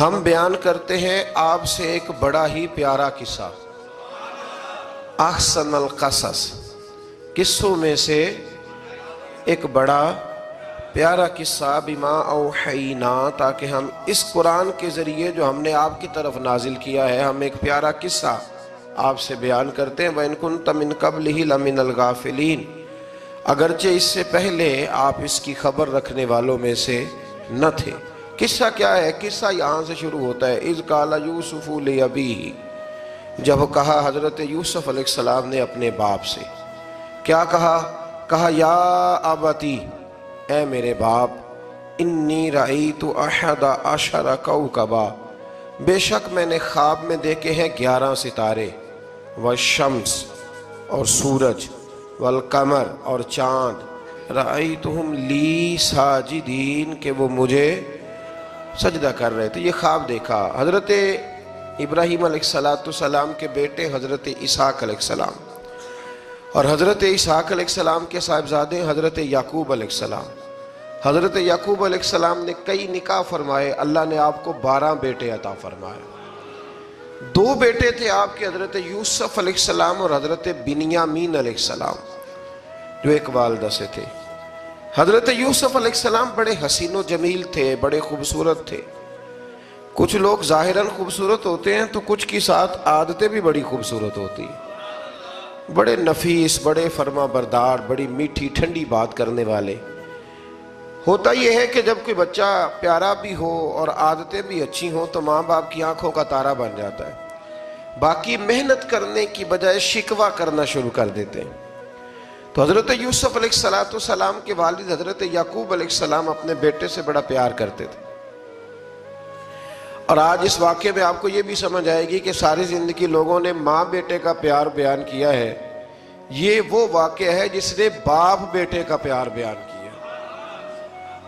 ہم بیان کرتے ہیں آپ سے ایک بڑا ہی پیارا قصہ، احسن القصص، قصوں میں سے ایک بڑا پیارا قصہ، بما اوحینا، تاکہ ہم اس قرآن کے ذریعے جو ہم نے آپ کی طرف نازل کیا ہے، ہم ایک پیارا قصہ آپ سے بیان کرتے ہیں۔ وَإِن كُنتَ مِن قَبْلِهِ لَمِنَ الْغَافِلِينَ، اگرچہ اس سے پہلے آپ اس کی خبر رکھنے والوں میں سے نہ تھے۔ قصہ کیا ہے؟ قصہ یہاں سے شروع ہوتا ہے، اِذْ قَالَ يُوسُفُ لِأَبِيهِ، جب کہا حضرت یوسف علیہ السلام نے اپنے باپ سے، کیا کہا یا ابتی، اے میرے باپ، انی رأیت احد عشر کوکبا، بے شک میں نے خواب میں دیکھے ہیں 11 ستارے، والشمس اور سورج، والقمر اور چاند، رأیتہم لی ساجدین، کہ وہ مجھے سجدہ کر رہے تھے۔ یہ خواب دیکھا حضرت ابراہیم علیہ السلام کے بیٹے حضرت اسحاق علیہ السلام، اور حضرت اسحاق علیہ السلام کے صاحبزادے حضرت یعقوب علیہ السلام۔ حضرت یعقوب علیہ السلام نے کئی نکاح فرمائے، اللہ نے آپ کو 12 بیٹے عطا فرمائے۔ 2 بیٹے تھے آپ کے، حضرت یوسف علیہ السلام اور حضرت بنیامین علیہ السلام، جو ایک والدہ سے تھے۔ حضرت یوسف علیہ السلام بڑے حسین و جمیل تھے، بڑے خوبصورت تھے۔ کچھ لوگ ظاہراً خوبصورت ہوتے ہیں تو کچھ کی ساتھ عادتیں بھی بڑی خوبصورت ہوتی ہیں، بڑے نفیس، بڑے فرما بردار، بڑی میٹھی ٹھنڈی بات کرنے والے۔ ہوتا یہ ہے کہ جب کوئی بچہ پیارا بھی ہو اور عادتیں بھی اچھی ہوں تو ماں باپ کی آنکھوں کا تارا بن جاتا ہے، باقی محنت کرنے کی بجائے شکوہ کرنا شروع کر دیتے ہیں۔ تو حضرت یوسف علیہ السلام کے والد حضرت یعقوب علیہ السلام اپنے بیٹے سے بڑا پیار کرتے تھے۔ اور آج اس واقعے میں آپ کو یہ بھی سمجھ آئے گی کہ ساری زندگی لوگوں نے ماں بیٹے کا پیار بیان کیا ہے، یہ وہ واقعہ ہے جس نے باپ بیٹے کا پیار بیان کیا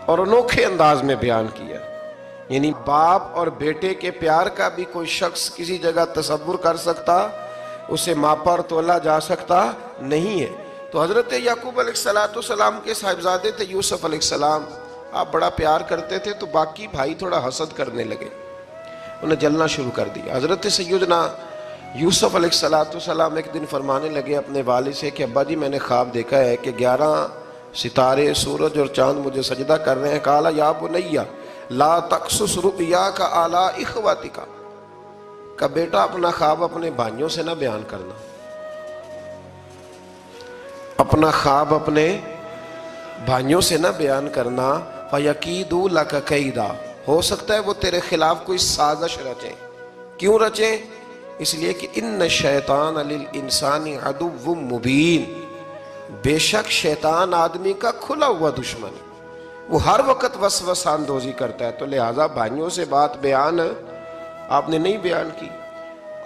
اور انوکھے انداز میں بیان کیا۔ یعنی باپ اور بیٹے کے پیار کا بھی کوئی شخص کسی جگہ تصور کر سکتا، اسے ماپا اور تولا جا سکتا نہیں ہے۔ تو حضرت یعقوب علیہ السلام کے صاحبزادے تھے یوسف علیہ السلام، آپ بڑا پیار کرتے تھے، تو باقی بھائی تھوڑا حسد کرنے لگے، انہیں جلنا شروع کر دیا۔ حضرت سیدنا یوسف علیہ السلام ایک دن فرمانے لگے اپنے والد سے کہ ابا جی میں نے خواب دیکھا ہے کہ 11 ستارے، سورج اور چاند مجھے سجدہ کر رہے ہیں۔ قال یا بنی لا تقصص رؤیاک علی اخوتک، کہ بیٹا اپنا خواب اپنے بھائیوں سے نہ بیان کرنا، اپنا خواب اپنے بھائیوں سے نہ بیان کرنا، فَيَكِيدُوا لَكَ كَيْدًا، ہو سکتا ہے وہ تیرے خلاف کوئی سازش رچیں۔ کیوں رچیں؟ اس لیے کہ ان الشیطان للانسان عدو مبین، بے شک شیطان آدمی کا کھلا ہوا دشمن ہے، وہ ہر وقت وسوسہ اندوزی کرتا ہے۔ تو لہٰذا بھائیوں سے بات بیان آپ نے نہیں بیان کی۔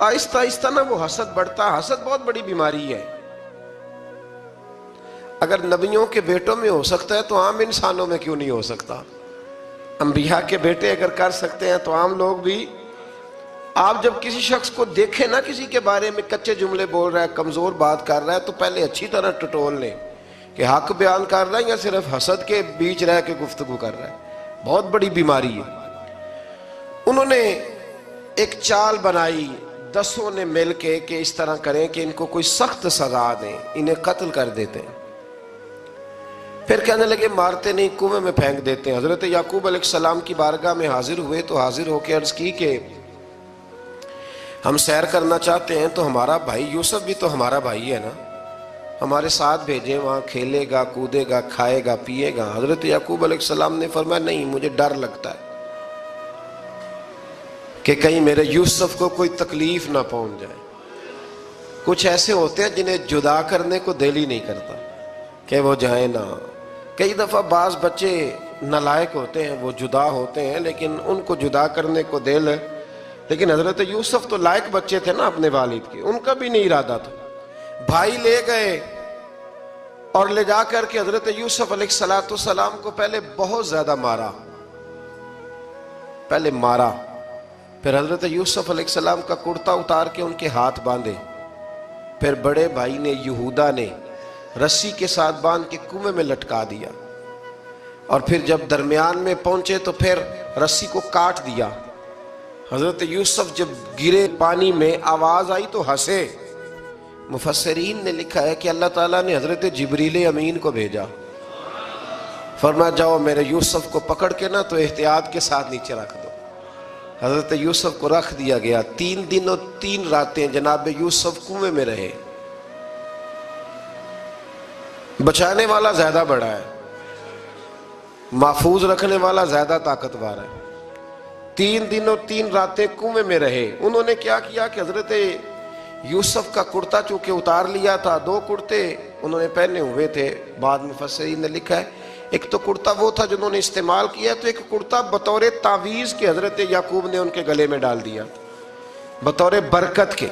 آہستہ آہستہ نا وہ حسد بڑھتا، حسد بہت بڑی بیماری ہے۔ اگر نبیوں کے بیٹوں میں ہو سکتا ہے تو عام انسانوں میں کیوں نہیں ہو سکتا؟ انبیاء کے بیٹے اگر کر سکتے ہیں تو عام لوگ بھی۔ آپ جب کسی شخص کو دیکھیں نا کسی کے بارے میں کچے جملے بول رہا ہے، کمزور بات کر رہا ہے، تو پہلے اچھی طرح ٹٹول لیں کہ حق بیان کر رہا ہے یا صرف حسد کے بیچ رہ کے گفتگو کر رہا ہے۔ بہت بڑی بیماری ہے۔ انہوں نے ایک چال بنائی 10 نے مل کے کہ اس طرح کریں کہ ان کو کوئی سخت سزا دیں، انہیں قتل کر دیتے ہیں۔ پھر کہنے لگے مارتے نہیں، کنویں میں پھینک دیتے ہیں۔ حضرت یعقوب علیہ السلام کی بارگاہ میں حاضر ہوئے تو حاضر ہو کے عرض کی کہ ہم سیر کرنا چاہتے ہیں، تو ہمارا بھائی یوسف بھی تو ہمارا بھائی ہے نا، ہمارے ساتھ بھیجیں، وہاں کھیلے گا، کودے گا، کھائے گا، پیے گا۔ حضرت یعقوب علیہ السلام نے فرمایا نہیں، مجھے ڈر لگتا ہے کہ کہیں میرے یوسف کو کوئی تکلیف نہ پہنچ جائے۔ کچھ ایسے ہوتے ہیں جنہیں جدا کرنے کو دل ہی نہیں کرتا کہ وہ جائیں نہ۔ کئی دفعہ بعض بچے نالائق ہوتے ہیں، وہ جدا ہوتے ہیں لیکن ان کو جدا کرنے کو دل، لیکن حضرت یوسف تو لائق بچے تھے نا اپنے والد کے، ان کا بھی نہیں ارادہ تھا۔ بھائی لے گئے اور لے جا کر کے حضرت یوسف علیہ السلام کو پہلے بہت زیادہ مارا، پھر حضرت یوسف علیہ السلام کا کرتا اتار کے ان کے ہاتھ باندھے، پھر بڑے بھائی نے یہودا نے رسی کے ساتھ باندھ کے کنویں میں لٹکا دیا، اور پھر جب درمیان میں پہنچے تو پھر رسی کو کاٹ دیا، حضرت یوسف جب گرے پانی میں آواز آئی تو ہنسے. مفسرین نے لکھا ہے کہ اللہ تعالیٰ نے حضرت جبریل امین کو بھیجا، فرمایا جاؤ میرے یوسف کو پکڑ کے نا تو احتیاط کے ساتھ نیچے رکھ دو. حضرت یوسف کو رکھ دیا گیا. 3 دن اور 3 راتیں جناب یوسف کنویں میں رہے. بچانے والا زیادہ بڑا ہے، محفوظ رکھنے والا زیادہ طاقتور ہے. 3 دن اور 3 راتیں کنویں میں رہے. انہوں نے کیا کیا کہ حضرت یوسف کا کرتا چونکہ اتار لیا تھا، 2 کرتے انہوں نے پہنے ہوئے تھے. بعد مفسرین نے لکھا ہے ایک تو کرتا وہ تھا جنہوں نے استعمال کیا، تو ایک کرتا بطور تعویذ کے حضرت یعقوب نے ان کے گلے میں ڈال دیا بطور برکت کے.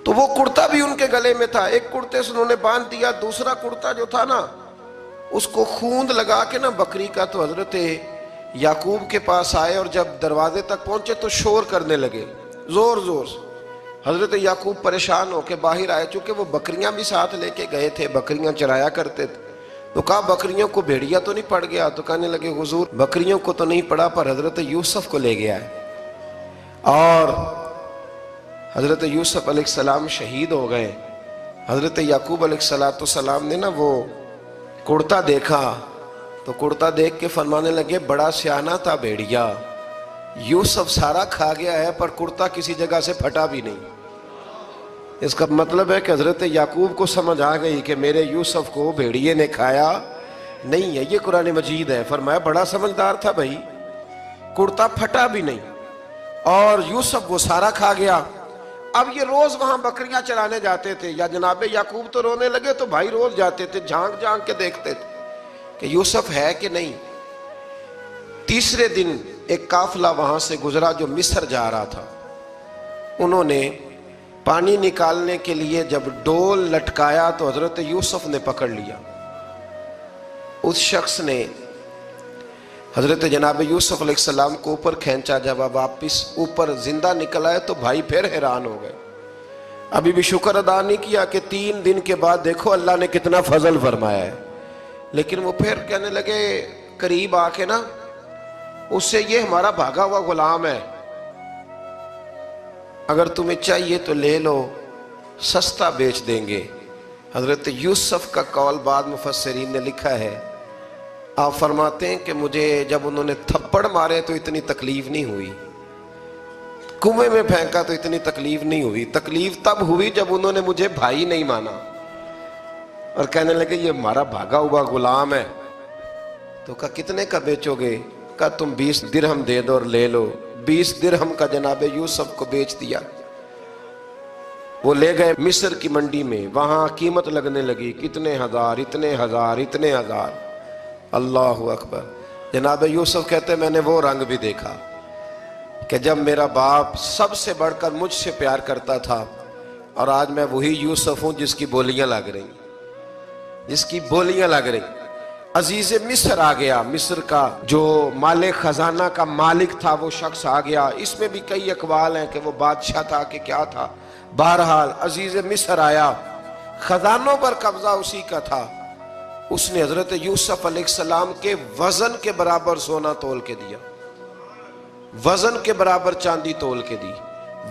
تو وہ کرتا بھی ان کے گلے میں تھا. ایک کرتے سے انہوں نے باندھ دیا. دوسرا کرتا جو تھا نا اس کو خوند لگا کے نا بکری کا، تو حضرت یعقوب کے پاس آئے اور جب دروازے تک پہنچے تو شور کرنے لگے زور زور سے. حضرت یعقوب پریشان ہو کے باہر آئے، چونکہ وہ بکریاں بھی ساتھ لے کے گئے تھے، بکریاں چرایا کرتے تھے. تو کہا بکریوں کو بھیڑیا تو نہیں پڑ گیا؟ تو کہنے لگے حضور بکریوں کو تو نہیں پڑا پر حضرت یوسف کو لے گیا ہے. اور حضرت یوسف علیہ السلام شہید ہو گئے. حضرت یعقوب علیہ السلام نے نا وہ کرتا دیکھا تو کرتا دیکھ کے فرمانے لگے بڑا سیانہ تھا بھیڑیا، یوسف سارا کھا گیا ہے پر کرتا کسی جگہ سے پھٹا بھی نہیں. اس کا مطلب ہے کہ حضرت یعقوب کو سمجھ آ گئی کہ میرے یوسف کو بھیڑیے نے کھایا نہیں ہے. یہ قرآن مجید ہے. فرمایا بڑا سمجھدار تھا بھائی، کرتا پھٹا بھی نہیں اور یوسف وہ سارا کھا گیا. اب یہ روز وہاں بکریاں چرانے جاتے تھے. یا جناب یعقوب تو رونے لگے تو بھائی روز جاتے تھے، جھانک جھانک کے دیکھتے تھے کہ یوسف ہے کہ نہیں. تیسرے دن ایک قافلہ وہاں سے گزرا جو مصر جا رہا تھا. انہوں نے پانی نکالنے کے لیے جب ڈول لٹکایا تو حضرت یوسف نے پکڑ لیا. اس شخص نے حضرت جناب یوسف علیہ السلام کو اوپر کھینچا. جب آپ واپس اوپر زندہ نکل آئے تو بھائی پھر حیران ہو گئے. ابھی بھی شکر ادا نہیں کیا کہ 3 دن کے بعد دیکھو اللہ نے کتنا فضل فرمایا ہے. لیکن وہ پھر کہنے لگے قریب آ کے نا اس سے یہ ہمارا بھاگا ہوا غلام ہے، اگر تمہیں چاہیے تو لے لو، سستا بیچ دیں گے. حضرت یوسف کا قول بعد مفسرین نے لکھا ہے، آپ فرماتے ہیں کہ مجھے جب انہوں نے تھپڑ مارے تو اتنی تکلیف نہیں ہوئی، کنویں میں پھینکا تو اتنی تکلیف نہیں ہوئی. تکلیف تب ہوئی جب انہوں نے مجھے بھائی نہیں مانا اور کہنے لگے یہ ہمارا بھاگا ہوا غلام ہے. تو کہا کتنے کا بیچو گے؟ کہا تم 20 درہم دے دو اور لے لو. 20 درہم کا جناب یوسف کو بیچ دیا. وہ لے گئے مصر کی منڈی میں، وہاں قیمت لگنے لگی کتنے ہزار اتنے ہزار اتنے ہزار. اللہ اکبر. جناب یوسف کہتے میں نے وہ رنگ بھی دیکھا کہ جب میرا باپ سب سے بڑھ کر مجھ سے پیار کرتا تھا اور آج میں وہی یوسف ہوں جس کی بولیاں لگ رہی، جس کی بولیاں لگ رہی. عزیز مصر آ گیا. مصر کا جو مال خزانہ کا مالک تھا وہ شخص آ گیا. اس میں بھی کئی اقوال ہیں کہ وہ بادشاہ تھا کہ کیا تھا. بہرحال عزیز مصر آیا، خزانوں پر قبضہ اسی کا تھا. اس نے حضرت یوسف علیہ السلام کے وزن کے برابر سونا تول کے دیا، وزن کے برابر چاندی تول کے دی،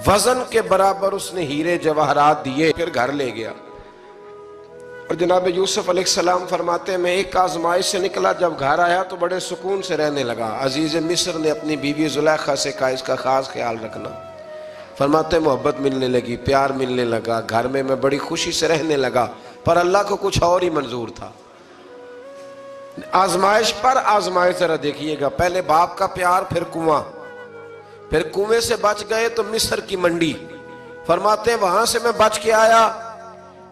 وزن کے برابر اس نے ہیرے جواہرات دیے. پھر گھر لے گیا. اور جناب یوسف علیہ السلام فرماتے ہیں میں ایک آزمائش سے نکلا، جب گھر آیا تو بڑے سکون سے رہنے لگا. عزیز مصر نے اپنی بیوی زلیخا سے کہا اس کا خاص خیال رکھنا. فرماتے ہیں محبت ملنے لگی، پیار ملنے لگا، گھر میں بڑی خوشی سے رہنے لگا. پر اللہ کو کچھ اور ہی منظور تھا. آزمائش پر آزمائش ذرا دیکھیے گا. پہلے باپ کا پیار، پھر کنواں، پھر کنویں سے بچ گئے تو مصر کی منڈی. فرماتے ہیں وہاں سے میں بچ کے آیا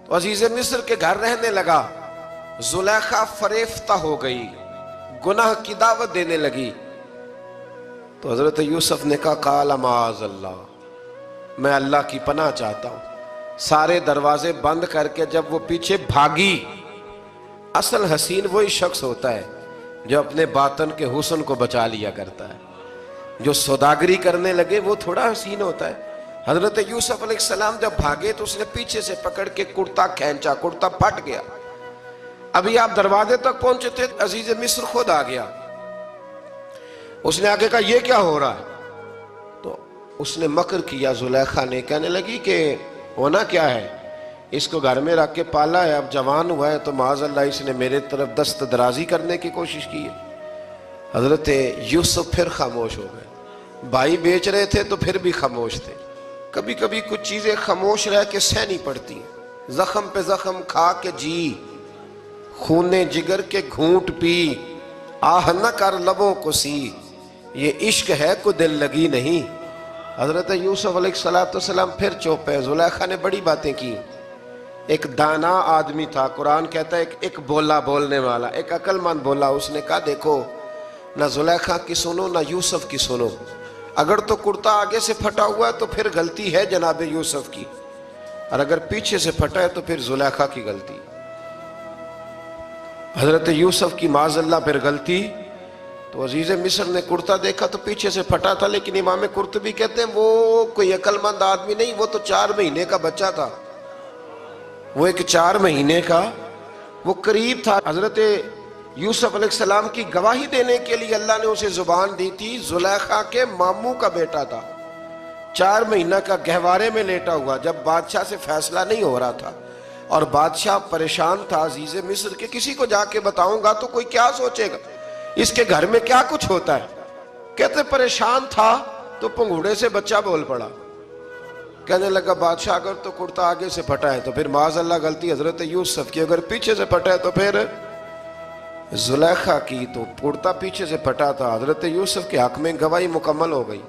تو عزیز مصر کے گھر رہنے لگا. زلیخا فریفتہ ہو گئی، گناہ کی دعوت دینے لگی. تو حضرت یوسف نے کہا قال معاذ اللہ، میں اللہ کی پناہ چاہتا ہوں. سارے دروازے بند کر کے جب وہ پیچھے بھاگی. اصل حسین وہی شخص ہوتا ہے جو اپنے باطن کے حسن کو بچا لیا کرتا ہے. جو سوداگری کرنے لگے وہ تھوڑا حسین ہوتا ہے. حضرت یوسف علیہ السلام جب بھاگے تو اس نے پیچھے سے پکڑ کے کرتا کھینچا، کرتا پھٹ گیا. ابھی آپ دروازے تک پہنچے تھے، عزیز مصر خود آ گیا. اس نے آگے کہا یہ کیا ہو رہا ہے؟ اس نے مکر کیا زلیخا نے، کہنے لگی کہ ہونا کیا ہے، اس کو گھر میں رکھ کے پالا ہے، اب جوان ہوا ہے تو معاذ اللہ اس نے میرے طرف دست درازی کرنے کی کوشش کی ہے۔ حضرت یوسف پھر خاموش ہو گئے، بھائی بیچ رہے تھے تو پھر بھی خاموش تھے۔ کبھی کبھی کچھ چیزیں خاموش رہ کے سہنی پڑتی ہیں، زخم پہ زخم کھا کے جی، خون جگر کے گھونٹ پی، آہ نہ کر لبوں کو سی، یہ عشق ہے کو دل لگی نہیں۔ حضرت یوسف علیہ السلام پھر چپ ہے۔ زلیخا نے بڑی باتیں کی، ایک دانا آدمی تھا، قرآن کہتا ہے ایک بولا بولنے والا، ایک عقل مند بولا، اس نے کہا دیکھو نہ زلیخا کی سنو نہ یوسف کی سنو، اگر تو کرتا آگے سے پھٹا ہوا ہے تو پھر غلطی ہے جناب یوسف کی، اور اگر پیچھے سے پھٹا ہے تو پھر زلیخا کی غلطی۔ حضرت یوسف کی معاذ اللہ پھر غلطی، تو عزیز مصر نے کرتا دیکھا تو پیچھے سے پھٹا تھا، لیکن امام قرطبی کہتے ہیں وہ کوئی عقل مند آدمی نہیں، وہ تو 4 مہینے کا بچہ تھا، وہ ایک 4 مہینے کا وہ قریب تھا۔ حضرت یوسف علیہ السلام کی گواہی دینے کے لیے اللہ نے اسے زبان دی تھی، زلیخا کے ماموں کا بیٹا تھا، 4 مہینہ کا گہوارے میں لیٹا ہوا، جب بادشاہ سے فیصلہ نہیں ہو رہا تھا اور بادشاہ پریشان تھا عزیز مصر کے، کسی کو جا کے بتاؤں گا تو کوئی کیا سوچے گا، اس کے گھر میں کیا کچھ ہوتا ہے۔ کہتے پریشان تھا تو پنگوڑے سے بچہ بول پڑا، کہنے لگا بادشاہ اگر تو کرتا آگے سے پھٹا ہے تو پھر معاذ اللہ غلطی حضرت یوسف کی، اگر پیچھے سے پھٹا ہے تو پھر زلیخا کی، تو کرتا پیچھے سے پھٹا تھا، حضرت یوسف کے حق میں گواہی مکمل ہو گئی۔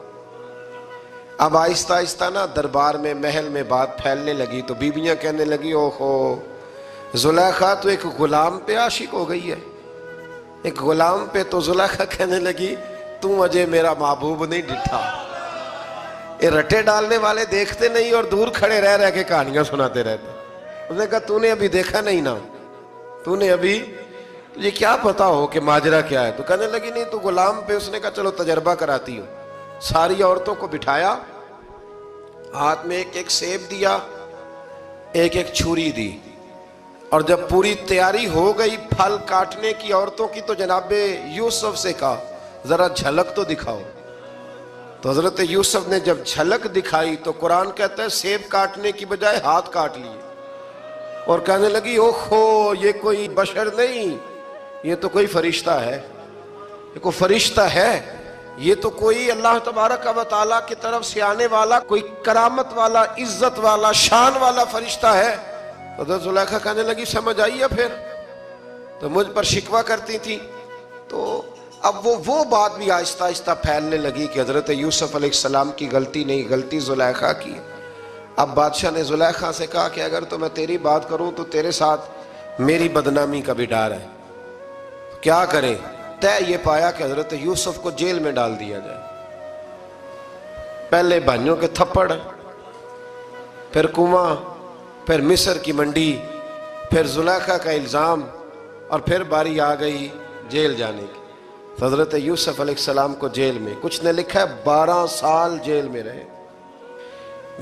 اب آہستہ آہستہ نا دربار میں محل میں بات پھیلنے لگی، تو بیویاں کہنے لگی اوہو زلیخا تو ایک غلام پہ عاشق ہو گئی ہے، ایک غلام پہ۔ تو زلیخا کہنے لگی تم اجے میرا محبوب نہیں ڈٹھا، یہ رٹے ڈالنے والے دیکھتے نہیں اور دور کھڑے رہ رہ کے کہانیاں سناتے رہتے۔ اس نے کہا تو نے ابھی دیکھا نہیں نا، تو نے ابھی، تجھے کیا پتا ہو کہ ماجرا کیا ہے؟ تو کہنے لگی نہیں تو غلام پہ۔ اس نے کہا چلو تجربہ کراتی ہوں۔ ساری عورتوں کو بٹھایا، ہاتھ میں ایک ایک سیب دیا، ایک ایک چھری دی، اور جب پوری تیاری ہو گئی پھل کاٹنے کی عورتوں کی، تو جناب یوسف سے کہا ذرا جھلک تو دکھاؤ۔ تو حضرت یوسف نے جب جھلک دکھائی تو قرآن کہتا ہے سیب کاٹنے کی بجائے ہاتھ کاٹ لیے، اور کہنے لگی اوہو یہ کوئی بشر نہیں، یہ تو کوئی فرشتہ ہے، یہ کوئی فرشتہ ہے، یہ تو کوئی اللہ تبارک و تعالیٰ کی طرف سے آنے والا کوئی کرامت والا، عزت والا، شان والا فرشتہ ہے۔ حضرت زلیخا کہنے لگی سمجھ آئی ہے پھر تو مجھ پر شکوہ کرتی تھی۔ تو اب وہ بات بھی آہستہ آہستہ پھیلنے لگی کہ حضرت یوسف علیہ السلام کی غلطی نہیں، غلطی زلیخا کی۔ اب بادشاہ نے زلیخا سے کہا کہ اگر تو میں تیری بات کروں تو تیرے ساتھ میری بدنامی کا بھی ڈر ہے، کیا کریں؟ طے یہ پایا کہ حضرت یوسف کو جیل میں ڈال دیا جائے۔ پہلے بھائیوں کے تھپڑ، پھر کنواں، پھر مصر کی منڈی، پھر زلیخا کا الزام، اور پھر باری آ گئی جیل جانے کی۔ حضرت یوسف علیہ السلام کو جیل میں، کچھ نے لکھا ہے 12 سال جیل میں رہے،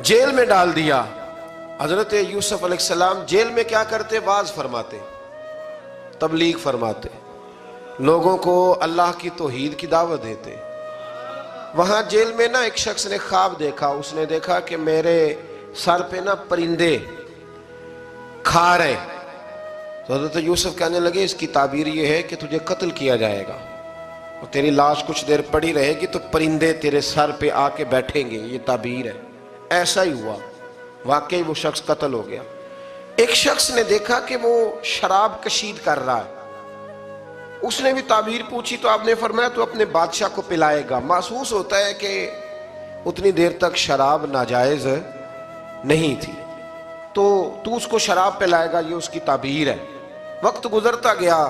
جیل میں ڈال دیا۔ حضرت یوسف علیہ السلام جیل میں کیا کرتے؟ واعظ فرماتے، تبلیغ فرماتے، لوگوں کو اللہ کی توحید کی دعوت دیتے۔ وہاں جیل میں نا ایک شخص نے خواب دیکھا، اس نے دیکھا کہ میرے سر پہ نا پرندے کھا رہے۔ تو حضرت یوسف کہنے لگے اس کی تعبیر یہ ہے کہ تجھے قتل کیا جائے گا، اور تیری لاش کچھ دیر پڑی رہے گی تو پرندے تیرے سر پہ آ کے بیٹھیں گے، یہ تعبیر ہے۔ ایسا ہی ہوا، واقعی وہ شخص قتل ہو گیا۔ ایک شخص نے دیکھا کہ وہ شراب کشید کر رہا ہے، اس نے بھی تعبیر پوچھی تو آپ نے فرمایا تو اپنے بادشاہ کو پلائے گا۔ محسوس ہوتا ہے کہ اتنی دیر تک شراب ناجائز نہیں تھی، تو اس کو شراب پلائے گا، یہ اس کی تعبیر ہے۔ وقت گزرتا گیا،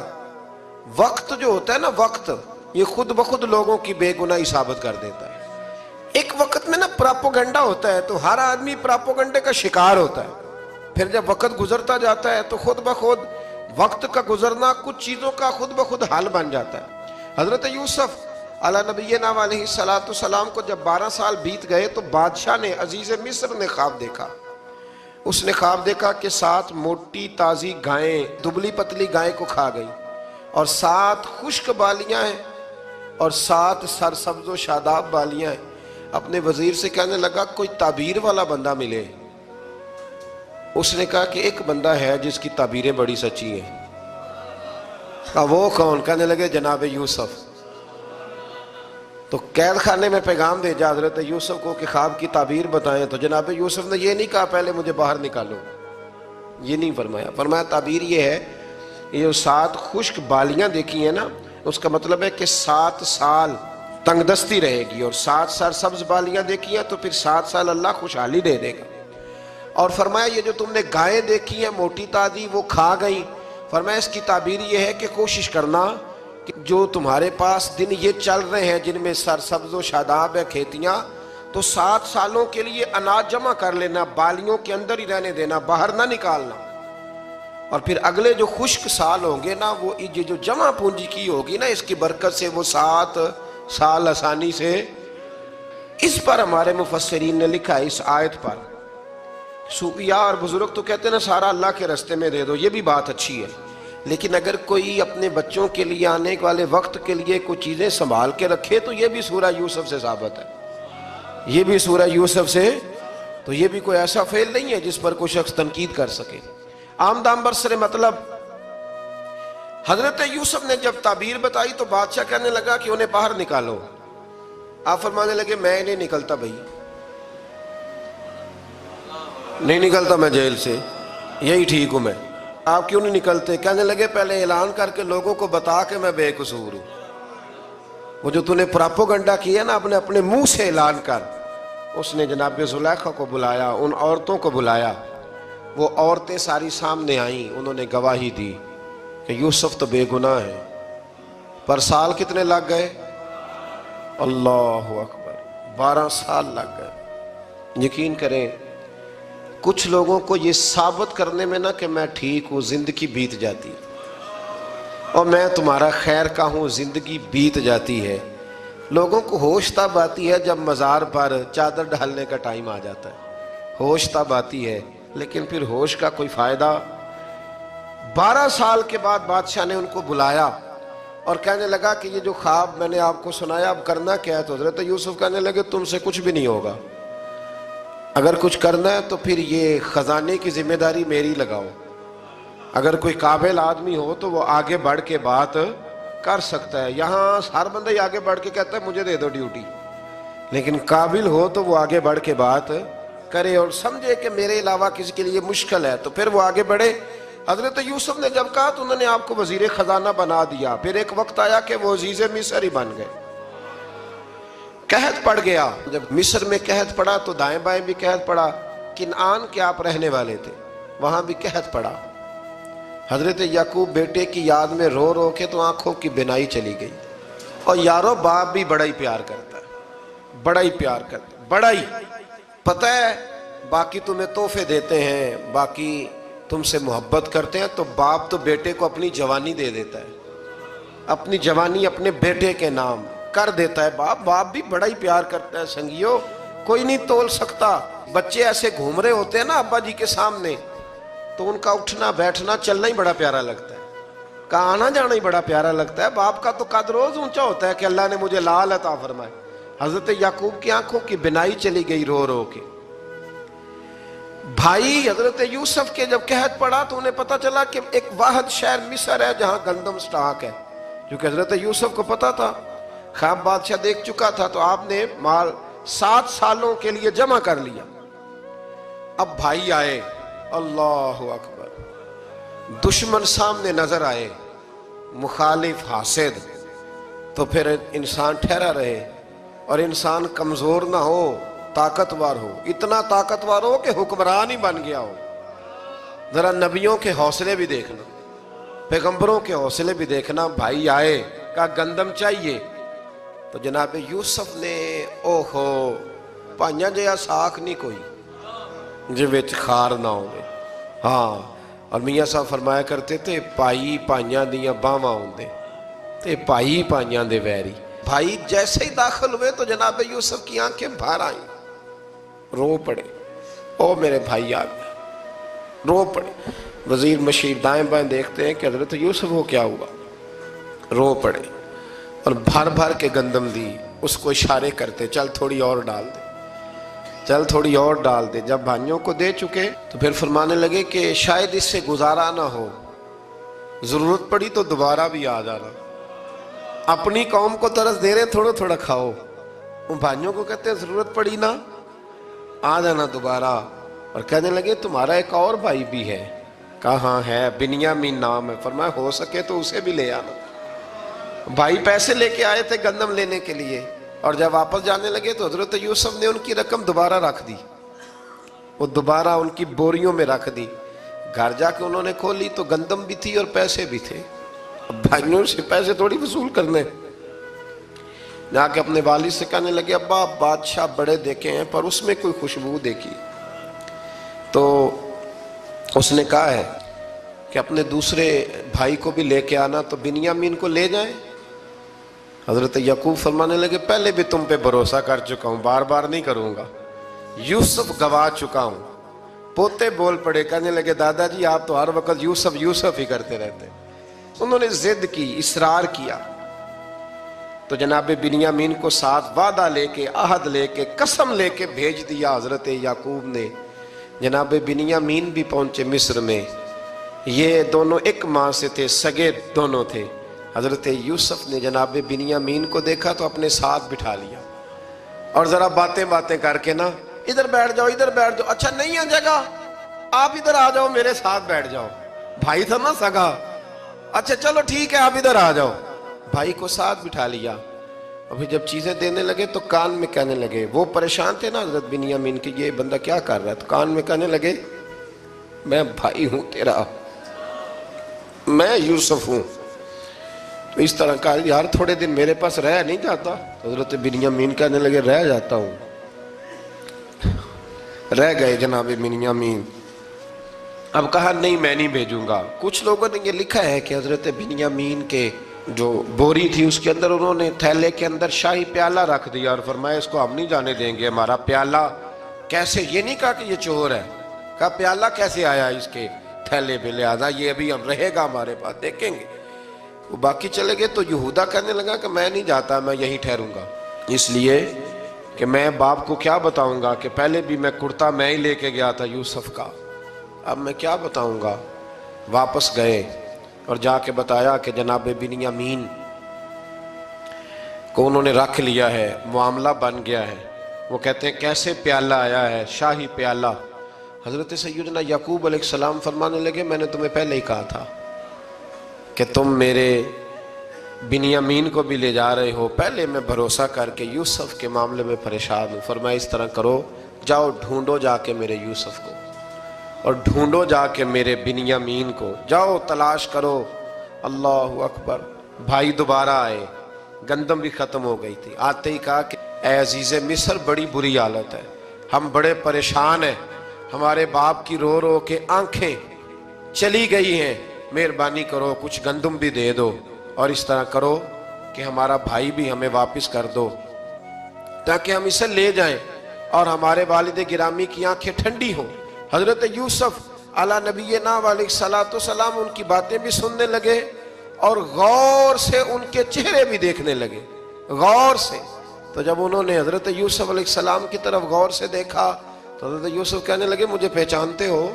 وقت جو ہوتا ہے نا، وقت یہ خود بخود لوگوں کی بے گناہی ثابت کر دیتا ہے۔ ایک وقت میں نا پراپوگنڈا ہوتا ہے تو ہر آدمی پراپوگنڈے کا شکار ہوتا ہے، پھر جب وقت گزرتا جاتا ہے تو خود بخود وقت کا گزرنا کچھ چیزوں کا خود بخود حل بن جاتا ہے۔ حضرت یوسف علی نبینا علیہ السلام کو جب 12 سال بیت گئے تو بادشاہ نے، عزیز مصر نے خواب دیکھا۔ اس نے خواب دیکھا کہ 7 موٹی تازی گائیں دبلی پتلی گائیں کو کھا گئی، اور 7 خشک بالیاں ہیں اور 7 سرسبز و شاداب بالیاں ہیں۔ اپنے وزیر سے کہنے لگا کوئی تعبیر والا بندہ ملے. اس نے کہا کہ ایک بندہ ہے جس کی تعبیریں بڑی سچی ہیں. کہا وہ کون؟ کہنے لگے جناب یوسف. تو قید خانے میں پیغام بھیجا حضرت یوسف کو کہ خواب کی تعبیر بتائیں. تو جناب یوسف نے یہ نہیں کہا پہلے مجھے باہر نکالو، یہ نہیں فرمایا. فرمایا تعبیر یہ ہے، یہ جو 7 خشک بالیاں دیکھی ہیں نا، اس کا مطلب ہے کہ 7 سال تنگ دستی رہے گی، اور 7 سال سبز بالیاں دیکھی ہیں تو پھر 7 سال اللہ خوشحالی دے دے گا. اور فرمایا یہ جو تم نے گائیں دیکھی ہیں موٹی تازی وہ کھا گئی. فرمایا اس کی تعبیر یہ ہے کہ کوشش کرنا کہ جو تمہارے پاس دن یہ چل رہے ہیں جن میں سرسبز و شاداب ہے کھیتیاں، تو 7 سالوں کے لیے اناج جمع کر لینا، بالیوں کے اندر ہی رہنے دینا، باہر نہ نکالنا. اور پھر اگلے جو خشک سال ہوں گے نا، وہ یہ جو جمع پونجی کی ہوگی نا، اس کی برکت سے وہ 7 سال آسانی سے. اس پر ہمارے مفسرین نے لکھا ہے اس آیت پر، صوفیاء اور بزرگ تو کہتے ہیں نا سارا اللہ کے راستے میں دے دو، یہ بھی بات اچھی ہے، لیکن اگر کوئی اپنے بچوں کے لیے آنے والے وقت کے لیے کوئی چیزیں سنبھال کے رکھے تو یہ بھی سورہ یوسف سے ثابت ہے. یہ بھی سورہ یوسف سے، تو یہ بھی کوئی ایسا فعل نہیں ہے جس پر کوئی شخص تنقید کر سکے. آمدام برسر مطلب حضرت یوسف نے جب تعبیر بتائی تو بادشاہ کہنے لگا کہ انہیں باہر نکالو. آپ فرمانے لگے میں نہیں نکلتا بھائی، نہیں نکلتا میں جیل سے، یہی ٹھیک ہوں میں. آپ کیوں نہیں نکلتے؟ کہنے لگے پہلے اعلان کر کے لوگوں کو بتا کہ میں بے قصور ہوں. وہ جو تو نے پراپوگنڈا کیا نا اپنے منہ سے اعلان کر. اس نے جناب زلیخا کو بلایا، ان عورتوں کو بلایا، وہ عورتیں ساری سامنے آئیں، انہوں نے گواہی دی کہ یوسف تو بے گناہ ہے. پر سال کتنے لگ گئے؟ اللہ اکبر، 12 سال لگ گئے. یقین کریں کچھ لوگوں کو یہ ثابت کرنے میں نا کہ میں ٹھیک ہوں زندگی بیت جاتی ہے، اور میں تمہارا خیر کا ہوں زندگی بیت جاتی ہے. لوگوں کو ہوش تب آتی ہے جب مزار پر چادر ڈالنے کا ٹائم آ جاتا ہے، ہوش تب آتی ہے، لیکن پھر ہوش کا کوئی فائدہ. 12 سال کے بعد بادشاہ نے ان کو بلایا اور کہنے لگا کہ یہ جو خواب میں نے آپ کو سنایا اب کرنا کیا ہے؟ تو حضرت یوسف کہنے لگے تم سے کچھ بھی نہیں ہوگا، اگر کچھ کرنا ہے تو پھر یہ خزانے کی ذمہ داری میری لگاؤ. اگر کوئی قابل آدمی ہو تو وہ آگے بڑھ کے بات کر سکتا ہے. یہاں ہر بندہ ہی آگے بڑھ کے کہتا ہے مجھے دے دو ڈیوٹی، لیکن قابل ہو تو وہ آگے بڑھ کے بات کرے اور سمجھے کہ میرے علاوہ کسی کے لیے مشکل ہے تو پھر وہ آگے بڑھے. حضرت یوسف نے جب کہا تو انہوں نے آپ کو وزیر خزانہ بنا دیا. پھر ایک وقت آیا کہ وہ عزیز مصر ہی بن گئے. قحط پڑ گیا، جب مصر میں قحط پڑا تو دائیں بائیں بھی قحط پڑا. کنعان کے آپ رہنے والے تھے، وہاں بھی قحط پڑا. حضرت یعقوب بیٹے کی یاد میں رو رو کے تو آنکھوں کی بینائی چلی گئی. اور یارو باپ بھی بڑا ہی پیار کرتا ہے، بڑا ہی پیار کرتا ہے، بڑا ہی. پتہ ہے باقی تمہیں تحفے دیتے ہیں، باقی تم سے محبت کرتے ہیں، تو باپ تو بیٹے کو اپنی جوانی دے دیتا ہے، اپنی جوانی اپنے بیٹے کے نام کر دیتا ہے. باپ بھی بڑا ہی پیار کرتا ہے. سنگیو کوئی نہیں تول سکتا. بچے ایسے گھوم رہے ہوتے ہیں نا ابا جی کے سامنے، تو ان کا اٹھنا بیٹھنا چلنا ہی بڑا پیارا لگتا ہے، کا آنا جانا ہی بڑا پیارا لگتا ہے. باپ کا تو قد روز اونچا ہوتا ہے کہ اللہ نے مجھے لال عطا فرمائے. حضرت یعقوب کی آنکھوں کی بینائی چلی گئی رو رو کے. بھائی حضرت یوسف کے جب قحط پڑا تو انہیں پتا چلا کہ ایک واحد شہر مصر ہے جہاں گندم سٹاک ہے، جو کہ حضرت یوسف کو پتا تھا. خواب بادشاہ دیکھ چکا تھا، تو آپ نے مال 7 سالوں کے لیے جمع کر لیا. اب بھائی آئے، اللہ اکبر، دشمن سامنے نظر آئے، مخالف حاسد، تو پھر انسان ٹھہرا رہے اور انسان کمزور نہ ہو، طاقتور ہو. اتنا طاقتور ہو کہ حکمران ہی بن گیا ہو. ذرا نبیوں کے حوصلے بھی دیکھنا، پیغمبروں کے حوصلے بھی دیکھنا. بھائی آئے، کہا گندم چاہیے. تو جناب یوسف نے اوہو پائیاں جیا ساکھ نہیں کوئی جے وچ خار نہ ہوئے. ہاں، اور میاں صاحب فرمایا کرتے تھے پائی پائیاں دیاں باواں ہوندے تے پائی پائیاں دے ویری. بھائی جیسے ہی داخل ہوئے تو جناب یوسف کی آنکھیں بھر آئیں، رو پڑے. او میرے بھائی آ گئے، رو پڑے. وزیر مشیر دائیں بائیں دیکھتے ہیں کہ حضرت یوسف کو کیا ہوا، رو پڑے. اور بھر بھر کے گندم دی، اس کو اشارے کرتے چل تھوڑی اور ڈال دے، چل تھوڑی اور ڈال دے۔ جب بھائیوں کو دے چکے تو پھر فرمانے لگے کہ شاید اس سے گزارا نہ ہو، ضرورت پڑی تو دوبارہ بھی آ جانا، اپنی قوم کو ترس دے رہے تھوڑا تھوڑا کھاؤ، ان بھائیوں کو کہتے ہیں ضرورت پڑی نا آ جانا دوبارہ۔ اور کہنے لگے تمہارا ایک اور بھائی بھی ہے، کہا ہاں ہے، بنیامین نام ہے، فرمایا ہو سکے تو اسے بھی لے آنا۔ بھائی پیسے لے کے آئے تھے گندم لینے کے لیے، اور جب واپس جانے لگے تو حضرت یوسف نے ان کی رقم دوبارہ رکھ دی، وہ دوبارہ ان کی بوریوں میں رکھ دی۔ گھر جا کے انہوں نے کھولی تو گندم بھی تھی اور پیسے بھی تھے۔ اب بھائیوں سے پیسے تھوڑی وصول کرنے، جا کے اپنے والد سے کہنے لگے ابا بادشاہ بڑے دیکھے ہیں پر اس میں کوئی خوشبو دیکھی، تو اس نے کہا ہے کہ اپنے دوسرے بھائی کو بھی لے کے آنا، تو بنیامین کو لے جائیں۔ حضرت یعقوب فرمانے لگے پہلے بھی تم پہ بھروسہ کر چکا ہوں، بار بار نہیں کروں گا، یوسف گوا چکا ہوں۔ پوتے بول پڑے، کہنے لگے دادا جی آپ تو ہر وقت یوسف یوسف ہی کرتے رہتے۔ انہوں نے ضد کی، اصرار کیا، تو جناب بنیامین کو ساتھ وعدہ لے کے، عہد لے کے، قسم لے کے بھیج دیا حضرت یعقوب نے۔ جناب بنیامین بھی پہنچے مصر میں، یہ دونوں ایک ماں سے تھے، سگے دونوں تھے۔ حضرت یوسف نے جناب بنیامین کو دیکھا تو اپنے ساتھ بٹھا لیا، اور ذرا باتیں کر کے نا ادھر بیٹھ جاؤ ادھر بیٹھ جاؤ، اچھا نہیں ہے جگہ آپ ادھر آ جاؤ میرے ساتھ بیٹھ جاؤ، بھائی تھا نا سگا، اچھا چلو ٹھیک ہے آپ ادھر آ جاؤ، بھائی کو ساتھ بٹھا لیا۔ ابھی جب چیزیں دینے لگے تو کان میں کہنے لگے، وہ پریشان تھے نا حضرت بنیامین کہ یہ بندہ کیا کر رہا ہے، تو کان میں کہنے لگے میں بھائی ہوں تیرا، میں یوسف ہوں۔ تو اس طرح کہا یار تھوڑے دن میرے پاس رہ نہیں جاتا، حضرت بنیامین کہنے لگے رہ جاتا ہوں۔ رہ گئے جناب بنیامین۔ اب کہا نہیں میں نہیں بھیجوں گا۔ کچھ لوگوں نے یہ لکھا ہے کہ حضرت بنیامین کے جو بوری تھی اس کے اندر انہوں نے تھیلے کے اندر شاہی پیالہ رکھ دیا اور فرمایا اس کو ہم نہیں جانے دیں گے، ہمارا پیالہ کیسے، یہ نہیں کہا کہ یہ چور ہے، کہا پیالہ کیسے آیا اس کے تھیلے پہ، لہذا یہ ابھی ہم رہے گا ہمارے پاس، دیکھیں گے۔ وہ باقی چلے گئے تو یہودا کہنے لگا کہ میں نہیں جاتا، میں یہیں ٹھہروں گا، اس لیے کہ میں باپ کو کیا بتاؤں گا کہ پہلے بھی میں کرتا میں ہی لے کے گیا تھا یوسف کا، اب میں کیا بتاؤں گا۔ واپس گئے اور جا کے بتایا کہ جناب بنیامین کو انہوں نے رکھ لیا ہے، معاملہ بن گیا ہے۔ وہ کہتے ہیں کیسے پیالہ آیا ہے، شاہی پیالہ۔ حضرت سیدنا یعقوب علیہ السلام فرمانے لگے میں نے تمہیں پہلے ہی کہا تھا کہ تم میرے بنیامین کو بھی لے جا رہے ہو، پہلے میں بھروسہ کر کے یوسف کے معاملے میں پریشان ہوں۔ فرمایا اس طرح کرو، جاؤ ڈھونڈو جا کے میرے یوسف کو، اور ڈھونڈو جا کے میرے بنیامین کو، جاؤ تلاش کرو۔ اللہ اکبر۔ بھائی دوبارہ آئے، گندم بھی ختم ہو گئی تھی، آتے ہی کہا کہ اے عزیز مصر بڑی بری حالت ہے، ہم بڑے پریشان ہیں، ہمارے باپ کی رو رو کے آنکھیں چلی گئی ہیں، مہربانی کرو کچھ گندم بھی دے دو، اور اس طرح کرو کہ ہمارا بھائی بھی ہمیں واپس کر دو تاکہ ہم اسے لے جائیں اور ہمارے والد گرامی کی آنکھیں ٹھنڈی ہوں۔ حضرت یوسف علی نبینا علیہ السلام ان کی باتیں بھی سننے لگے اور غور سے ان کے چہرے بھی دیکھنے لگے، غور سے۔ تو جب انہوں نے حضرت یوسف علیہ السلام کی طرف غور سے دیکھا تو حضرت یوسف کہنے لگے مجھے پہچانتے ہو،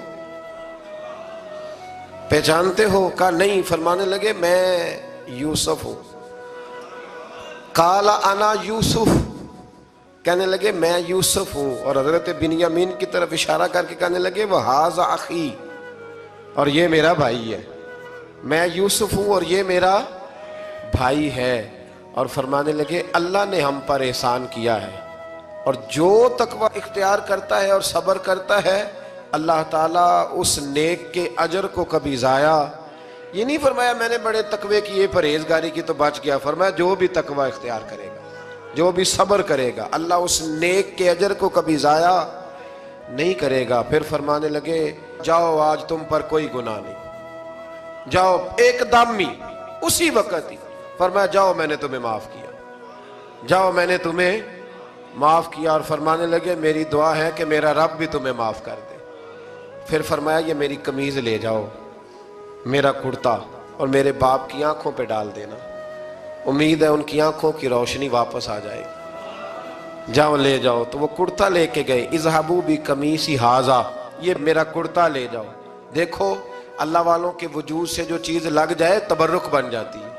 پہچانتے ہو؟ کہا نہیں۔ فرمانے لگے میں یوسف ہوں۔ قال انا یوسف، کہنے لگے میں یوسف ہوں، اور حضرت بنیامین کی طرف اشارہ کر کے کہنے لگے وَهَذَا أَخِي، اور یہ میرا بھائی ہے، میں یوسف ہوں اور یہ میرا بھائی ہے۔ اور فرمانے لگے اللہ نے ہم پر احسان کیا ہے، اور جو تقوی اختیار کرتا ہے اور صبر کرتا ہے اللہ تعالیٰ اس نیک کے اجر کو کبھی ضائع، یہ نہیں فرمایا میں نے بڑے تقوی کیے پرہیزگاری کی تو بچ گیا، فرمایا جو بھی تقوی اختیار کرے گا، جو بھی صبر کرے گا، اللہ اس نیک کے اجر کو کبھی ضائع نہیں کرے گا۔ پھر فرمانے لگے جاؤ آج تم پر کوئی گناہ نہیں، جاؤ ایک دم ہی اسی وقت ہی فرمایا جاؤ میں نے تمہیں معاف کیا، جاؤ میں نے تمہیں معاف کیا۔ اور فرمانے لگے میری دعا ہے کہ میرا رب بھی تمہیں معاف کر دے۔ پھر فرمایا یہ میری قمیض لے جاؤ، میرا کرتا، اور میرے باپ کی آنکھوں پہ ڈال دینا۔ امید ہے ان کی آنکھوں کی روشنی واپس آ جائے، جاؤ لے جاؤ۔ تو وہ کرتا لے کے گئے، اذهبوا بقمیصی ھذا، یہ میرا کرتا لے جاؤ۔ دیکھو اللہ والوں کے وجود سے جو چیز لگ جائے تبرک بن جاتی ہے۔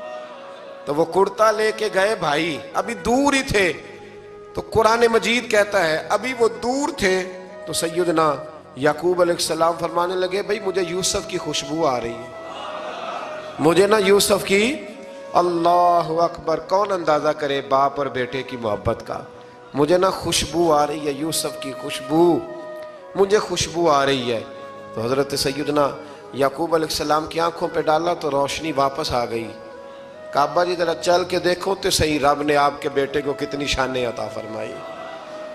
تو وہ کرتا لے کے گئے بھائی، ابھی دور ہی تھے، تو قرآن مجید کہتا ہے ابھی وہ دور تھے تو سیدنا یعقوب علیہ السلام فرمانے لگے بھئی مجھے یوسف کی خوشبو آ رہی ہے، مجھے نا یوسف کی، اللہ اکبر، کون اندازہ کرے باپ اور بیٹے کی محبت کا، مجھے نا خوشبو آ رہی ہے، یوسف کی خوشبو، مجھے خوشبو آ رہی ہے۔ تو حضرت سیدنا یعقوب علیہ السلام کی آنکھوں پہ ڈالا تو روشنی واپس آ گئی۔ کعبہ جی ذرا چل کے دیکھو تو صحیح رب نے آپ کے بیٹے کو کتنی شانیں عطا فرمائی۔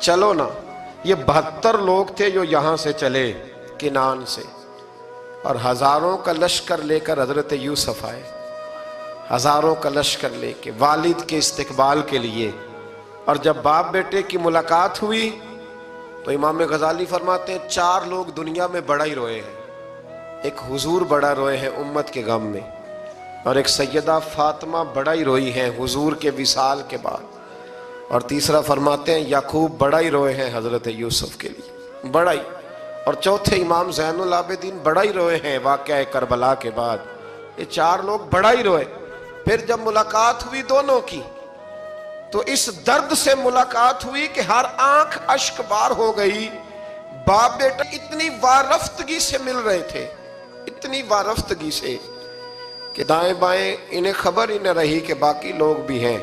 چلو نا، یہ 72 لوگ تھے جو یہاں سے چلے کنان سے، اور ہزاروں کا لشکر لے کر حضرت یوسف آئے، ہزاروں کا لشکر لے کے والد کے استقبال کے لیے۔ اور جب باپ بیٹے کی ملاقات ہوئی تو امام غزالی فرماتے ہیں 4 لوگ دنیا میں بڑا ہی روئے ہیں، ایک حضور بڑا روئے ہیں امت کے غم میں، اور ایک سیدہ فاطمہ بڑا ہی روئی ہیں حضور کے وصال کے بعد، اور تیسرا فرماتے ہیں یعقوب بڑا ہی روئے ہیں حضرت یوسف کے لیے، بڑا ہی، اور چوتھے امام زین العابدین بڑا ہی روئے ہیں واقعہ کربلا کے بعد۔ یہ 4 لوگ بڑا ہی روئے۔ پھر جب ملاقات ہوئی دونوں کی تو اس درد سے ملاقات ہوئی کہ ہر آنکھ اشک بار ہو گئی۔ باپ بیٹا اتنی وارفتگی سے مل رہے تھے، اتنی وارفتگی سے کہ دائیں بائیں انہیں خبر ہی نہ رہی کہ باقی لوگ بھی ہیں۔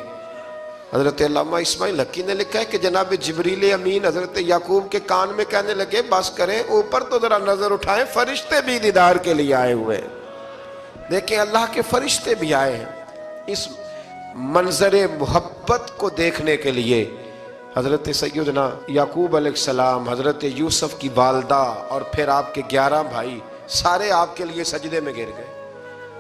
حضرت علامہ اسماعیل حقی نے لکھا ہے کہ جناب جبریل امین حضرت یعقوب کے کان میں کہنے لگے بس کریں، اوپر تو ذرا نظر اٹھائیں، فرشتے بھی دیدار کے لیے آئے ہوئے ہیں۔ دیکھیں اللہ کے فرشتے بھی آئے ہیں اس منظر محبت کو دیکھنے کے لیے۔ حضرت سیدنا یعقوب علیہ السلام، حضرت یوسف کی والدہ، اور پھر آپ کے 11 بھائی سارے آپ کے لیے سجدے میں گر گئے۔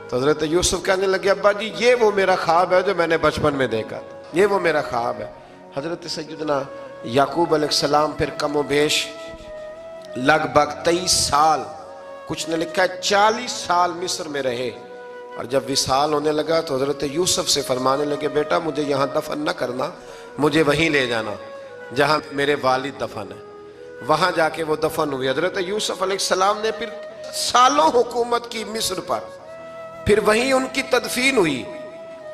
تو حضرت یوسف کہنے لگے ابا جی یہ وہ میرا خواب ہے جو میں نے بچپن میں دیکھا تھا، یہ وہ میرا خواب ہے۔ حضرت سیدنا یعقوب علیہ السلام پھر کم و بیش لگ بھگ 23 سال، کچھ نے لکھا ہے 40 سال مصر میں رہے، اور جب وصال ہونے لگا تو حضرت یوسف سے فرمانے لگے بیٹا مجھے یہاں دفن نہ کرنا، مجھے وہیں لے جانا جہاں میرے والد دفن ہے۔ وہاں جا کے وہ دفن ہوئے۔ حضرت یوسف علیہ السلام نے پھر سالوں حکومت کی مصر پر، پھر وہیں ان کی تدفین ہوئی،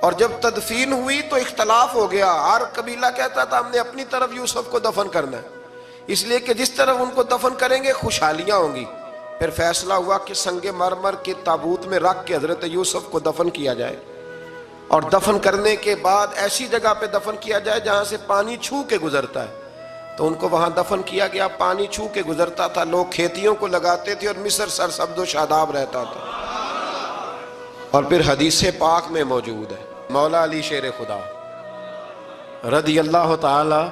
اور جب تدفین ہوئی تو اختلاف ہو گیا، ہر قبیلہ کہتا تھا ہم نے اپنی طرف یوسف کو دفن کرنا ہے، اس لیے کہ جس طرف ان کو دفن کریں گے خوشحالیاں ہوں گی۔ پھر فیصلہ ہوا کہ سنگ مرمر کے تابوت میں رکھ کے حضرت یوسف کو دفن کیا جائے، اور دفن کرنے کے بعد ایسی جگہ پہ دفن کیا جائے جہاں سے پانی چھو کے گزرتا ہے۔ تو ان کو وہاں دفن کیا گیا، پانی چھو کے گزرتا تھا، لوگ کھیتیوں کو لگاتے تھے اور مصر سرسبز و شاداب رہتا تھا۔ اور پھر حدیث پاک میں موجود ہے، مولا علی شیر خدا رضی اللہ تعالی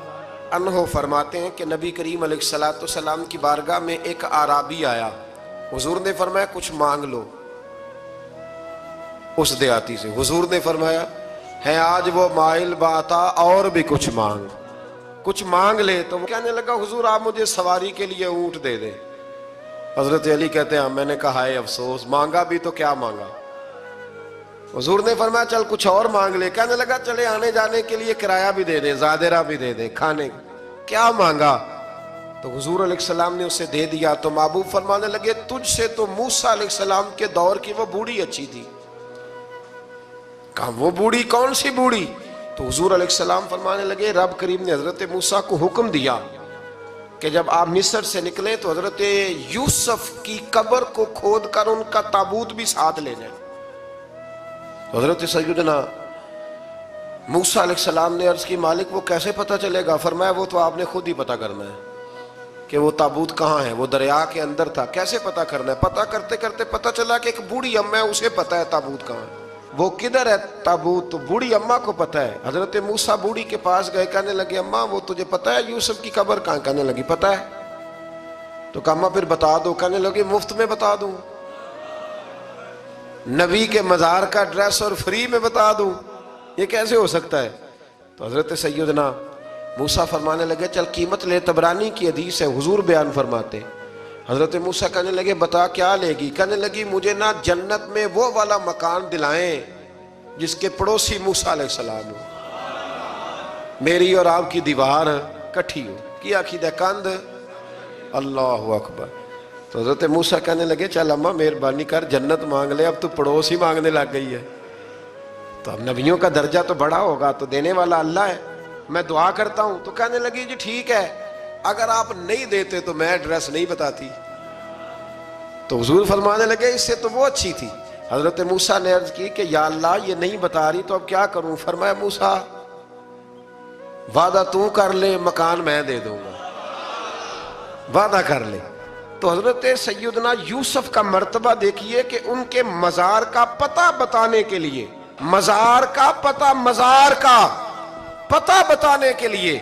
عنہ فرماتے ہیں کہ نبی کریم علیہ السلام کی بارگاہ میں ایک اعرابی آیا، حضور نے فرمایا کچھ مانگ لو اس دیہاتی سے۔ حضور نے فرمایا ہے آج وہ مائل باتا، اور بھی کچھ مانگ لے۔ تو وہ کہنے لگا حضور آپ مجھے سواری کے لیے اونٹ دے دیں۔ حضرت علی کہتے ہیں میں نے کہا ہے افسوس، مانگا بھی تو کیا مانگا۔ حضور نے فرمایا چل کچھ اور مانگ لے۔ کہنے لگا چلے آنے جانے کے لیے کرایہ بھی دے دے، زادرہ بھی دے دے، کھانے کیا مانگا؟ تو حضور علیہ السلام نے اسے دے دیا۔ تو محبوب فرمانے لگے تجھ سے تو موسیٰ علیہ السلام کے دور کی وہ بوڑھی اچھی تھی۔ کہا وہ بوڑھی کون سی بوڑھی؟ تو حضور علیہ السلام فرمانے لگے رب کریم نے حضرت موسیٰ کو حکم دیا کہ جب آپ مصر سے نکلیں تو حضرت یوسف کی قبر کو کھود کر ان کا تابوت بھی ساتھ لے جائیں۔ حضرت سیدنا موسیٰ علیہ السلام نے عرض کی مالک وہ کیسے پتہ چلے گا؟ فرمایا وہ تو آپ نے خود ہی پتہ کرنا ہے کہ وہ تابوت کہاں ہے، وہ دریا کے اندر تھا، کیسے پتہ کرنا ہے؟ پتہ کرتے کرتے پتہ چلا کہ ایک بوڑھی اماں ہے، اسے پتہ ہے تابوت کہاں ہے، وہ کدھر ہے تابوت، تو بوڑھی اماں کو پتہ ہے۔ حضرت موسیٰ بوڑھی کے پاس گئے، کہنے لگے اماں وہ تجھے پتہ ہے یوسف کی قبر کہاں؟ کہنے لگی پتہ ہے۔ تو کہا اماں پھر بتا دو۔ کہنے لگے مفت میں بتا دوں، نبی کے مزار کا ایڈریس اور فری میں بتا دوں، یہ کیسے ہو سکتا ہے؟ تو حضرت سیدنا موسیٰ فرمانے لگے چل قیمت لے، طبرانی کی حدیث ہے، حضور بیان فرماتے۔ حضرت موسیٰ کہنے لگے بتا کیا لے گی؟ کہنے لگی مجھے نا جنت میں وہ والا مکان دلائیں جس کے پڑوسی موسیٰ علیہ السلام ہو، میری اور آپ کی دیوار کٹھی ہو، کیا عقیدہ کند اللہ اکبر۔ تو حضرت موسیٰ کہنے لگے چل اماں مہربانی کر جنت مانگ لے، اب تو پڑوس ہی مانگنے لگ گئی ہے، تو اب نبیوں کا درجہ تو بڑا ہوگا، تو دینے والا اللہ ہے، میں دعا کرتا ہوں۔ تو کہنے لگی جی ٹھیک ہے، اگر آپ نہیں دیتے تو میں ایڈریس نہیں بتاتی۔ تو حضور فرمانے لگے اس سے تو وہ اچھی تھی۔ حضرت موسیٰ نے عرض کی کہ یا اللہ یہ نہیں بتا رہی تو اب کیا کروں؟ فرمایا موسیٰ وعدہ تو کر لے، مکان میں دے دوں گا، وعدہ کر لے۔ تو حضرت سیدنا یوسف کا مرتبہ دیکھیے کہ ان کے مزار کا پتہ بتانے کے لیے، مزار کا پتہ بتانے کے لیے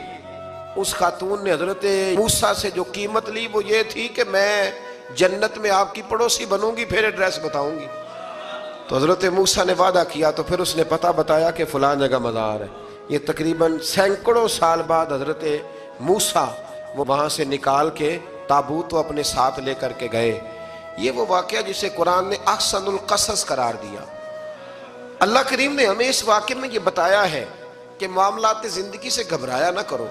اس خاتون نے حضرت موسیٰ سے جو قیمت لی وہ یہ تھی کہ میں جنت میں آپ کی پڑوسی بنوں گی، پھر ایڈریس بتاؤں گی۔ تو حضرت موسیٰ نے وعدہ کیا، تو پھر اس نے پتہ بتایا کہ فلاں جگہ مزار ہے۔ یہ تقریباً سینکڑوں سال بعد حضرت موسیٰ وہ وہاں سے نکال کے تابوت کو اپنے ساتھ لے کر کے گئے۔ یہ وہ واقعہ جسے قرآن نے احسن القصص قرار دیا۔ اللہ کریم نے ہمیں اس واقعے میں یہ بتایا ہے کہ معاملات زندگی سے گھبرایا نہ کرو،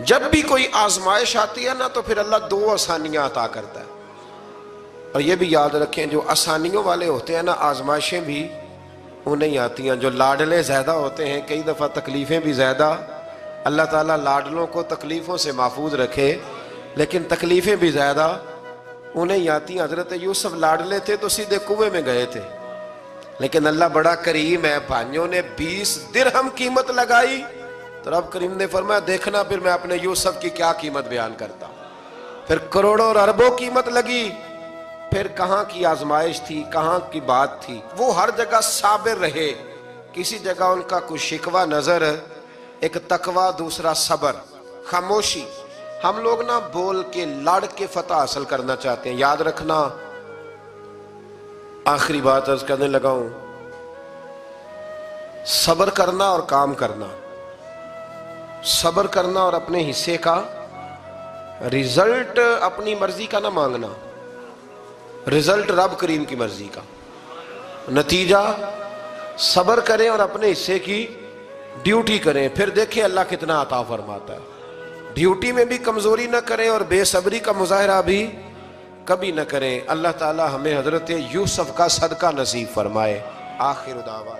جب بھی کوئی آزمائش آتی ہے نا تو پھر اللہ دو آسانیاں عطا کرتا ہے، اور یہ بھی یاد رکھیں جو آسانیوں والے ہوتے ہیں نا آزمائشیں بھی انہیں آتی ہیں، جو لاڈلے زیادہ ہوتے ہیں کئی دفعہ تکلیفیں بھی زیادہ۔ اللہ تعالیٰ لاڈلوں کو تکلیفوں سے محفوظ رکھے، لیکن تکلیفیں بھی زیادہ انہیں آتی ہیں۔ حضرت یوسف لاڈلے تھے تو سیدھے کنویں میں گئے تھے، لیکن اللہ بڑا کریم ہے، بھائیوں نے 20 درہم قیمت لگائی تو رب کریم نے فرمایا دیکھنا پھر میں اپنے یوسف کی کیا قیمت بیان کرتا ہوں۔ پھر کروڑوں اور اربوں قیمت لگی، پھر کہاں کی آزمائش تھی، کہاں کی بات تھی، وہ ہر جگہ صابر رہے، کسی جگہ ان کا کوئی شکوہ نظر، ایک تقوی، دوسرا صبر، خاموشی۔ ہم لوگ نہ بول کے لڑ کے فتح حاصل کرنا چاہتے ہیں، یاد رکھنا۔ آخری بات عرض کرنے لگا ہوں، صبر کرنا اور کام کرنا، صبر کرنا اور اپنے حصے کا رزلٹ اپنی مرضی کا نہ مانگنا، رزلٹ رب کریم کی مرضی کا، نتیجہ صبر کریں اور اپنے حصے کی ڈیوٹی کریں، پھر دیکھیں اللہ کتنا عطا فرماتا ہے۔ ڈیوٹی میں بھی کمزوری نہ کریں اور بے صبری کا مظاہرہ بھی کبھی نہ کریں۔ اللہ تعالی ہمیں حضرت یوسف کا صدقہ نصیب فرمائے۔ آخر دعوانا